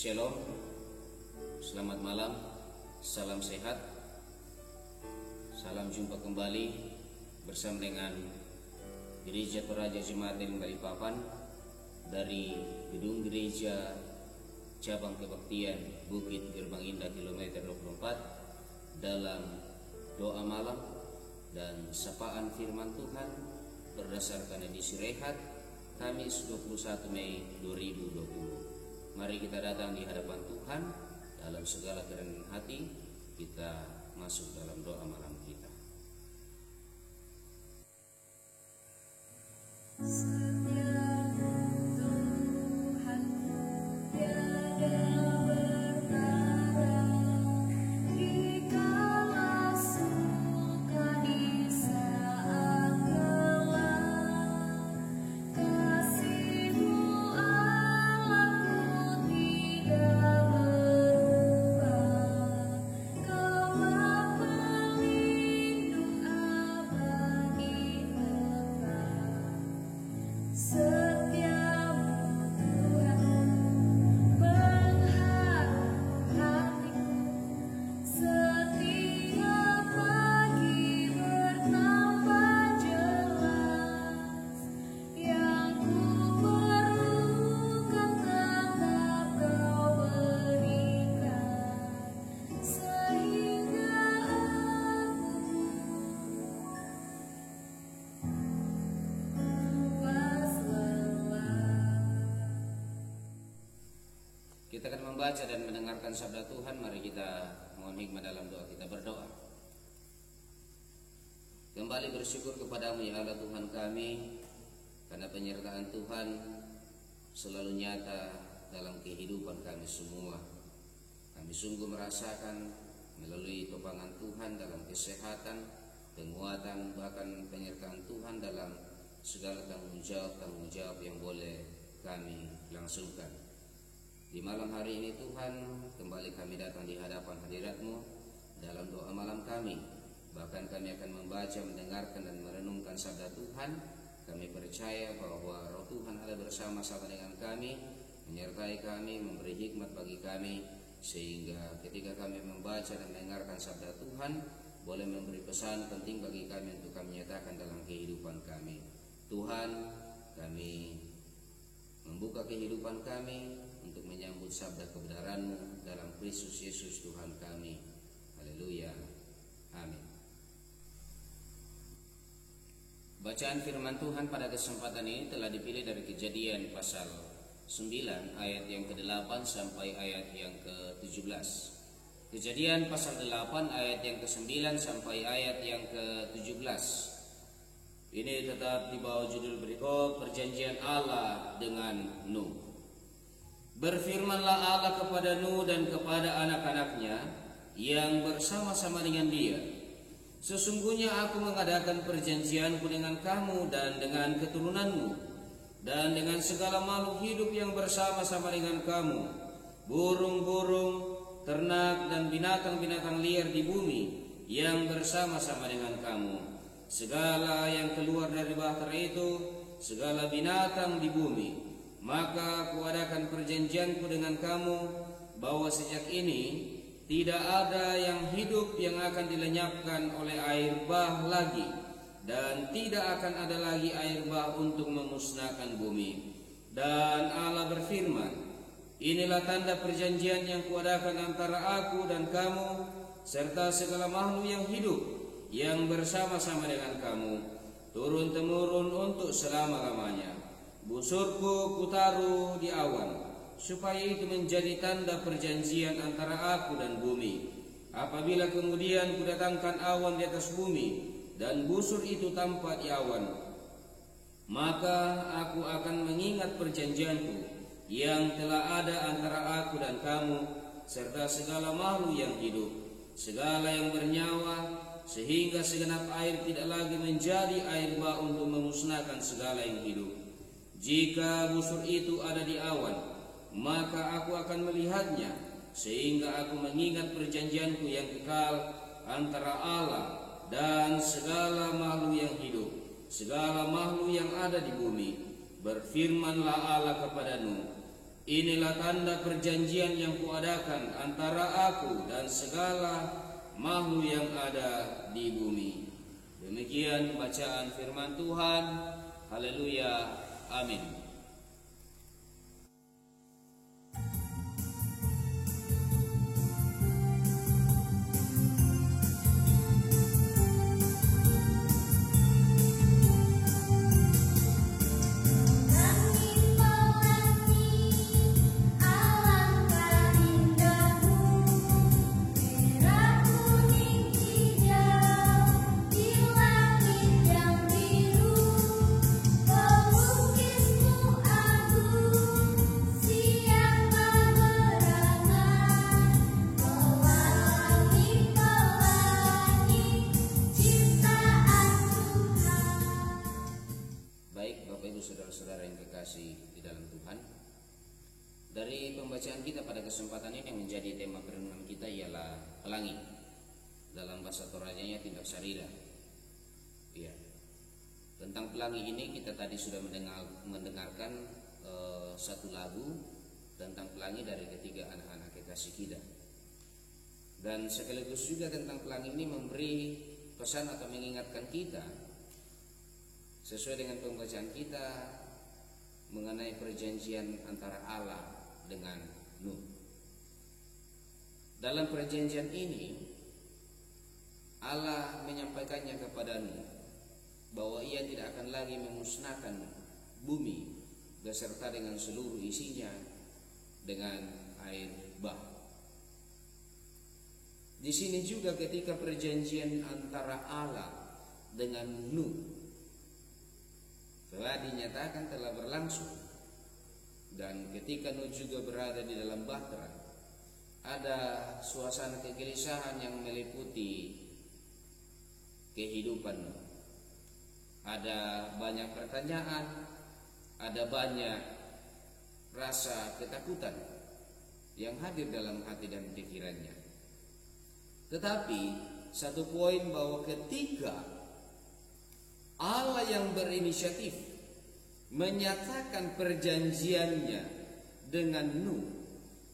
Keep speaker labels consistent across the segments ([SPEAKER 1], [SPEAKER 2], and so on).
[SPEAKER 1] Shalom, selamat malam, salam sehat, salam jumpa kembali bersama dengan Gereja Toraja Jemaat Elim Balikpapan dari Gedung Gereja Cabang Kebaktian Bukit Gerbang Indah kilometer 24 dalam doa malam dan sapaan firman Tuhan berdasarkan edisi Rehat Kamis 21 Mei 2020. Mari kita datang di hadapan Tuhan dalam segala kerendahan hati, kita masuk dalam doa malam kita. Kita akan membaca dan mendengarkan sabda Tuhan. Mari kita mohon hikmat dalam doa kita berdoa. Kembali bersyukur kepadamu ya Allah Tuhan kami, karena penyertaan Tuhan selalu nyata dalam kehidupan kami semua. Kami sungguh merasakan melalui topangan Tuhan dalam kesehatan, penguatan, bahkan penyertaan Tuhan dalam segala tanggung jawab yang boleh kami langsungkan. Di malam hari ini Tuhan, kembali kami datang di hadapan hadirat-Mu dalam doa malam kami. Bahkan kami akan membaca, mendengarkan dan merenungkan sabda Tuhan. Kami percaya bahwa Roh Tuhan ada bersama-sama dengan kami, menyertai kami, memberi hikmat bagi kami, sehingga ketika kami membaca dan mendengarkan sabda Tuhan, boleh memberi pesan penting bagi kami untuk kami nyatakan dalam kehidupan kami. Tuhan, kami membuka kehidupan kami untuk menyambut sabda kebenaran-Mu dalam Kristus Yesus Tuhan kami. Haleluya. Amin. Bacaan firman Tuhan pada kesempatan ini telah dipilih dari Kejadian pasal 9 ayat yang ke-8 sampai ayat yang ke-17. Kejadian pasal 8 ayat yang ke-9 sampai ayat yang ke-17. Ini tetap di bawah judul berikut, Perjanjian Allah dengan Nuh. Berfirmanlah Allah kepada Nuh dan kepada anak-anaknya yang bersama-sama dengan dia. Sesungguhnya aku mengadakan perjanjianku dengan kamu dan dengan keturunanmu, dan dengan segala makhluk hidup yang bersama-sama dengan kamu, burung-burung, ternak dan binatang-binatang liar di bumi yang bersama-sama dengan kamu, segala yang keluar dari bahtera itu, segala binatang di bumi. Maka aku adakan perjanjianku dengan kamu, bahwa sejak ini tidak ada yang hidup yang akan dilenyapkan oleh air bah lagi, dan tidak akan ada lagi air bah untuk memusnahkan bumi. Dan Allah berfirman, inilah tanda perjanjian yang kuadakan antara aku dan kamu, serta segala makhluk yang hidup yang bersama-sama dengan kamu, turun-temurun untuk selama-lamanya. Busurku kutaruh di awan, supaya itu menjadi tanda perjanjian antara aku dan bumi. Apabila kemudian kudatangkan awan di atas bumi, dan busur itu tampak di awan, maka aku akan mengingat perjanjianku yang telah ada antara aku dan kamu, serta segala makhluk yang hidup, segala yang bernyawa, sehingga segenap air tidak lagi menjadi air bah untuk memusnahkan segala yang hidup. Jika busur itu ada di awan, maka aku akan melihatnya, sehingga aku mengingat perjanjianku yang kekal antara Allah dan segala makhluk yang hidup, segala makhluk yang ada di bumi. Berfirmanlah Allah kepada Nuh, Inilah tanda perjanjian yang kuadakan antara aku dan segala makhluk yang ada di bumi. Demikian bacaan firman Tuhan. Haleluya. Amin. Saudara-saudara yang kekasih di dalam Tuhan, dari pembacaan kita pada kesempatan ini yang menjadi tema perenungan kita ialah pelangi. Dalam bahasa Toraja-nya tindak sarira. Ya. Tentang pelangi ini kita tadi sudah mendengarkan satu lagu tentang pelangi dari ketiga anak-anak kekasih kita. Dan sekaligus juga tentang pelangi ini memberi pesan atau mengingatkan kita sesuai dengan pembacaan kita mengenai perjanjian antara Allah dengan Nuh. Dalam perjanjian ini Allah menyampaikannya kepada Nuh bahwa ia tidak akan lagi memusnahkan bumi beserta dengan seluruh isinya dengan air bah. Di sini juga ketika perjanjian antara Allah dengan Nuh telah dinyatakan telah berlangsung, dan ketika Nuh juga berada di dalam bahtera, ada suasana kegelisahan yang meliputi kehidupan Nuh. Ada banyak pertanyaan, ada banyak rasa ketakutan yang hadir dalam hati dan pikirannya. Tetapi satu poin bahwa ketika Allah yang berinisiatif menyatakan perjanjiannya dengan Nuh,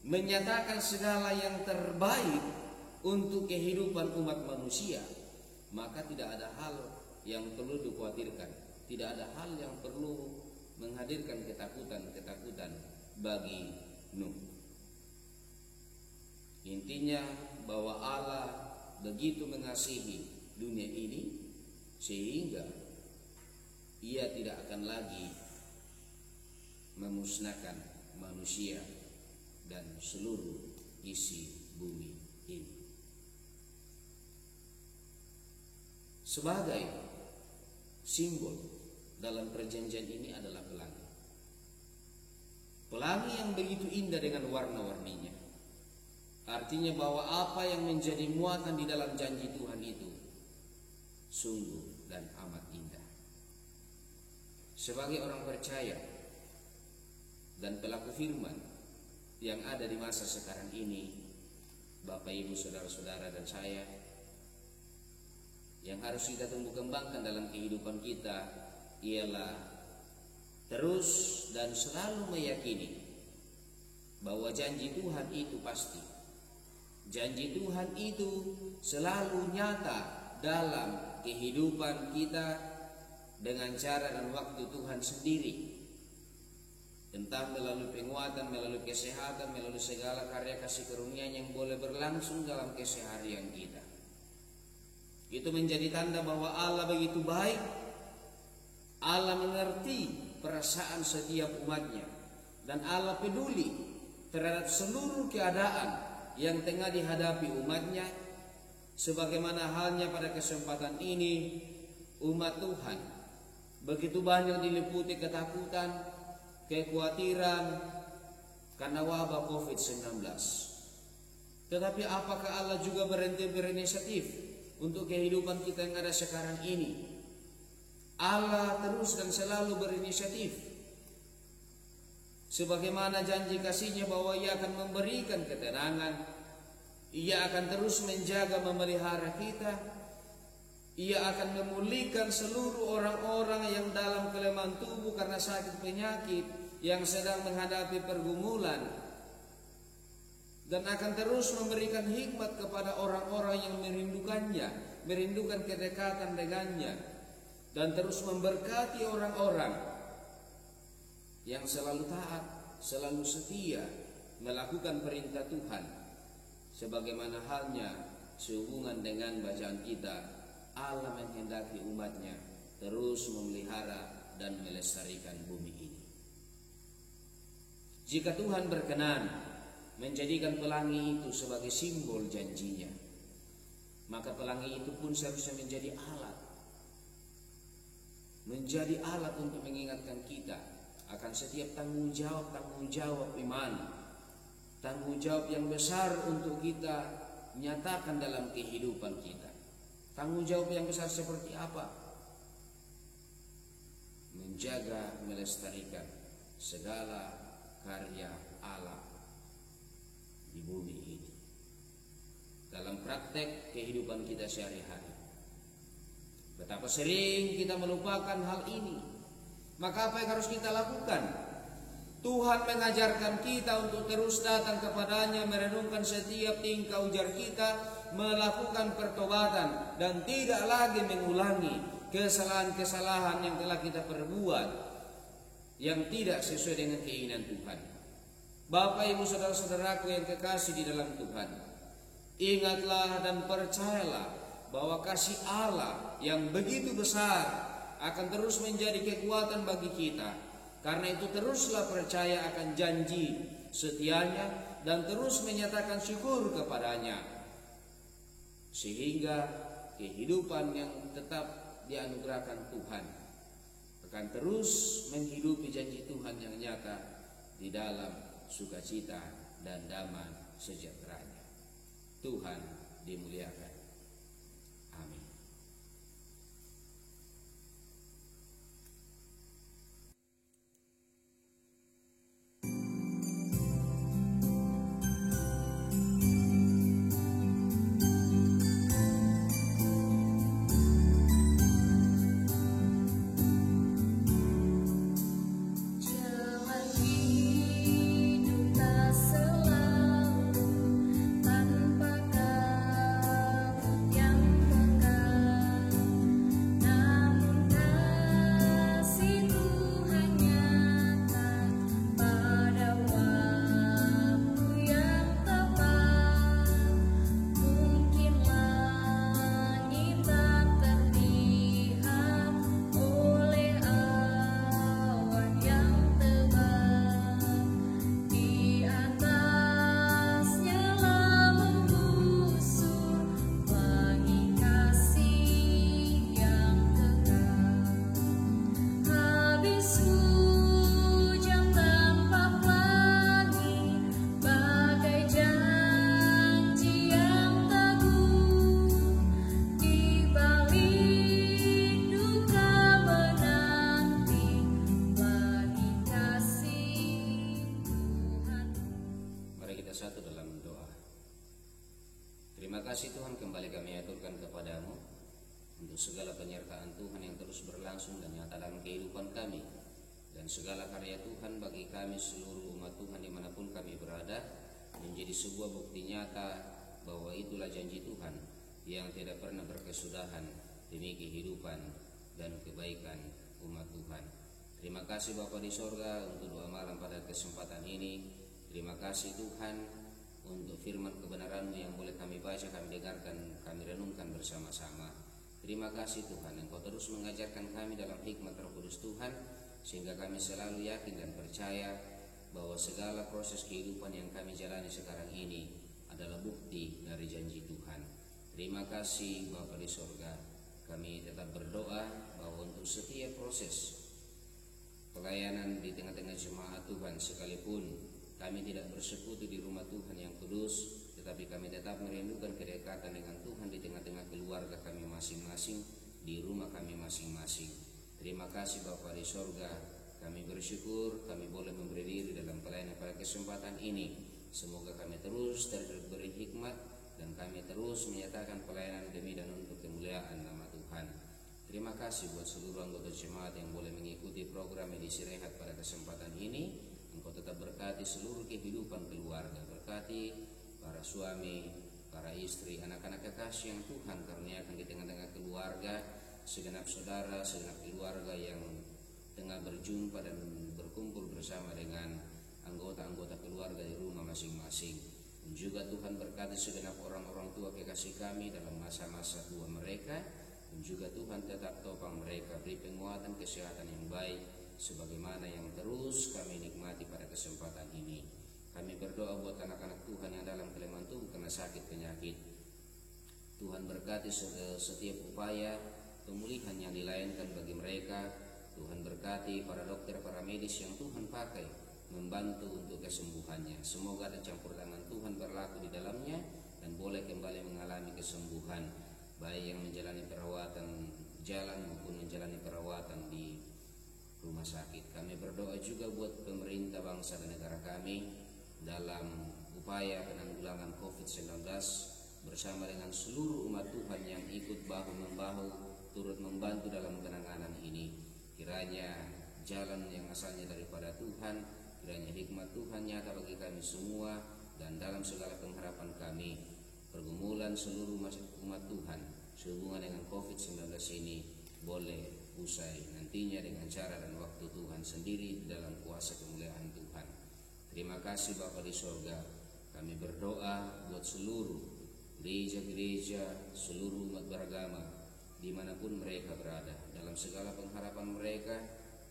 [SPEAKER 1] menyatakan segala yang terbaik untuk kehidupan umat manusia, maka tidak ada hal yang perlu dikhawatirkan, tidak ada hal yang perlu menghadirkan ketakutan bagi Nuh. Intinya bahwa Allah begitu mengasihi dunia ini sehingga ia tidak akan lagi memusnahkan manusia dan seluruh isi bumi ini. Sebagai simbol dalam perjanjian ini adalah pelangi. Pelangi yang begitu indah dengan warna-warninya. Artinya bahwa apa yang menjadi muatan di dalam janji Tuhan itu sungguh dan amat indah. Sebagai orang percaya dan pelaku firman yang ada di masa sekarang ini, Bapak Ibu saudara-saudara dan saya, yang harus kita tumbuh kembangkan dalam kehidupan kita ialah terus dan selalu meyakini bahwa janji Tuhan itu pasti. Janji Tuhan itu selalu nyata dalam kehidupan kita dengan cara dan waktu Tuhan sendiri, entah melalui penguatan, melalui kesehatan, melalui segala karya kasih karunia yang boleh berlangsung dalam keseharian kita. Itu menjadi tanda bahwa Allah begitu baik. Allah mengerti perasaan setiap umatnya, dan Allah peduli terhadap seluruh keadaan yang tengah dihadapi umatnya. Sebagaimana halnya pada kesempatan ini, umat Tuhan begitu banyak diliputi ketakutan, kekhawatiran karena wabah COVID-19. Tetapi apakah Allah juga berhenti berinisiatif untuk kehidupan kita yang ada sekarang ini? Allah terus dan selalu berinisiatif. Sebagaimana janji kasih-Nya bahwa Ia akan memberikan ketenangan, Ia akan terus menjaga memelihara kita. Ia akan memulihkan seluruh orang-orang yang dalam kelemahan tubuh karena sakit penyakit. yang sedang menghadapi pergumulan, dan akan terus memberikan hikmat kepada orang-orang yang merindukannya, merindukan kedekatan dengannya, dan terus memberkati orang-orang yang selalu taat, selalu setia melakukan perintah Tuhan, sebagaimana halnya sehubungan dengan bacaan kita. Allah menghendaki umatnya terus memelihara dan melestarikan bumi ini. Jika Tuhan berkenan menjadikan pelangi itu sebagai simbol janjinya, maka pelangi itu pun seharusnya menjadi alat untuk mengingatkan kita akan setiap tanggung jawab iman, tanggung jawab yang besar untuk kita nyatakan dalam kehidupan kita. Tanggung jawab yang besar seperti apa? Menjaga, melestarikan segala karya Allah di bumi ini dalam praktek kehidupan kita sehari-hari. Betapa sering kita melupakan hal ini. Maka apa yang harus kita lakukan? Tuhan mengajarkan kita untuk terus datang kepadanya, merenungkan setiap tingkah ujar kita, melakukan pertobatan, dan tidak lagi mengulangi kesalahan-kesalahan yang telah kita perbuat yang tidak sesuai dengan keinginan Tuhan. Bapak, Ibu, saudara-saudaraku yang kekasih di dalam Tuhan, ingatlah dan percayalah bahwa kasih Allah yang begitu besar akan terus menjadi kekuatan bagi kita. Karena itu teruslah percaya akan janji setianya dan terus menyatakan syukur kepadanya, sehingga kehidupan yang tetap dianugerahkan Tuhan akan terus menghidupi janji Tuhan yang nyata di dalam sukacita dan damai sejahteranya. Tuhan dimuliakan. Amin. Terima kasih Tuhan, kembali kami aturkan kepadamu untuk segala penyertaan Tuhan yang terus berlangsung dan nyata dalam kehidupan kami, dan segala karya Tuhan bagi kami seluruh umat Tuhan dimanapun kami berada, menjadi sebuah bukti nyata bahwa itulah janji Tuhan yang tidak pernah berkesudahan demi kehidupan dan kebaikan umat Tuhan. Terima kasih Bapa di sorga untuk doa malam pada kesempatan ini. Terima kasih Tuhan untuk firman kebenaran-Mu yang boleh kami baca, kami dengarkan, kami renungkan bersama-sama. Terima kasih Tuhan, Engkau terus mengajarkan kami dalam hikmat Roh Kudus Tuhan, sehingga kami selalu yakin dan percaya bahwa segala proses kehidupan yang kami jalani sekarang ini adalah bukti dari janji Tuhan. Terima kasih Bapa di sorga. Kami tetap berdoa bahwa untuk setiap proses pelayanan di tengah-tengah jemaat Tuhan, sekalipun kami tidak bersekutu di rumah Tuhan yang kudus, tetapi kami tetap merindukan kedekatan dengan Tuhan di tengah-tengah keluarga kami masing-masing, di rumah kami masing-masing. Terima kasih Bapa di sorga. Kami bersyukur kami boleh memberi diri dalam pelayanan pada kesempatan ini. Semoga kami terus diberi hikmat dan kami terus menyatakan pelayanan demi dan untuk kemuliaan nama Tuhan. Terima kasih buat seluruh anggota jemaat yang boleh mengikuti program edisi rehat pada kesempatan ini. Engkau tetap berkati seluruh kehidupan keluarga, berkati para suami, para istri, anak-anak kekasih yang Tuhan karuniakan di tengah-tengah keluarga, segenap saudara, segenap keluarga yang tengah berjumpa dan berkumpul bersama dengan anggota-anggota keluarga di rumah masing-masing. Dan juga Tuhan berkati segenap orang-orang tua kekasih kami dalam masa-masa tua mereka. Dan juga Tuhan tetap topang mereka, beri penguatan kesehatan yang baik sebagaimana yang terus kami nikmati pada kesempatan ini. Kami berdoa buat anak-anak Tuhan yang dalam kelemahan tubuh karena sakit penyakit. Tuhan berkati setiap upaya pemulihan yang dilayankan bagi mereka. Tuhan berkati para dokter, para medis yang Tuhan pakai membantu untuk kesembuhannya. Semoga ada campur tangan Tuhan berlaku di dalamnya dan boleh kembali mengalami kesembuhan, baik yang menjalani perawatan jalan maupun menjalani perawatan di rumah sakit. Kami berdoa juga buat pemerintah bangsa dan negara kami dalam upaya penanggulangan COVID-19 bersama dengan seluruh umat Tuhan yang ikut bahu-membahu turut membantu dalam penanganan ini. Kiranya jalan yang asalnya daripada Tuhan, kiranya hikmat Tuhan nyata bagi kami semua dan dalam segala pengharapan kami. Pergumulan seluruh umat Tuhan sehubungan dengan COVID-19 ini boleh usai nantinya dengan cara dan waktu Tuhan sendiri dalam kuasa kemuliaan Tuhan. Terima kasih Bapa di sorga. Kami berdoa buat seluruh gereja-gereja, seluruh umat beragama dimanapun mereka berada. Dalam segala pengharapan mereka,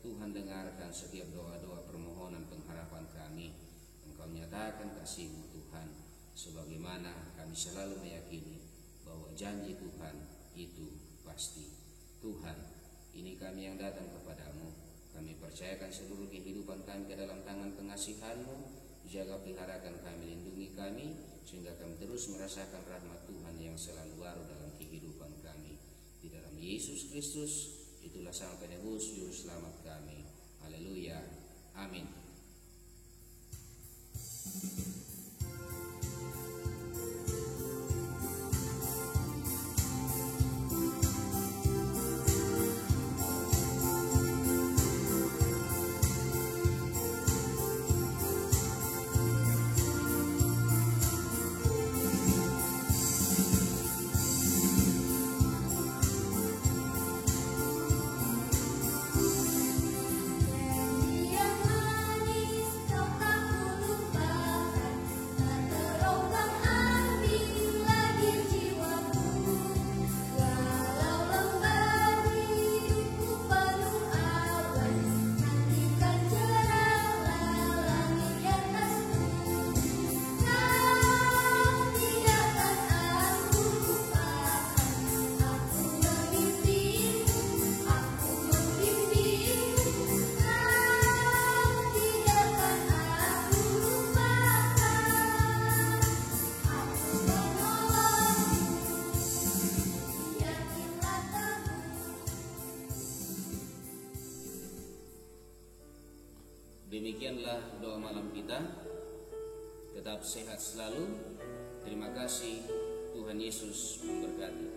[SPEAKER 1] Tuhan dengarkan setiap doa-doa permohonan pengharapan kami. Engkau nyatakan kasih-Mu Tuhan, sebagaimana kami selalu meyakini bahwa janji Tuhan itu pasti. Tuhan, ini kami yang datang kepadamu. Kami percayakan seluruh kehidupan kami ke dalam tangan pengasihan-Mu. Jaga peliharakan kami, lindungi kami, sehingga kami terus merasakan rahmat Tuhan yang selalu baru dalam kehidupan kami. Di dalam Yesus Kristus, itulah Sang Penebus Juru Selamat kami. Haleluya. Amin. Demikianlah doa malam kita. Tetap sehat selalu. Terima kasih. Tuhan Yesus memberkati.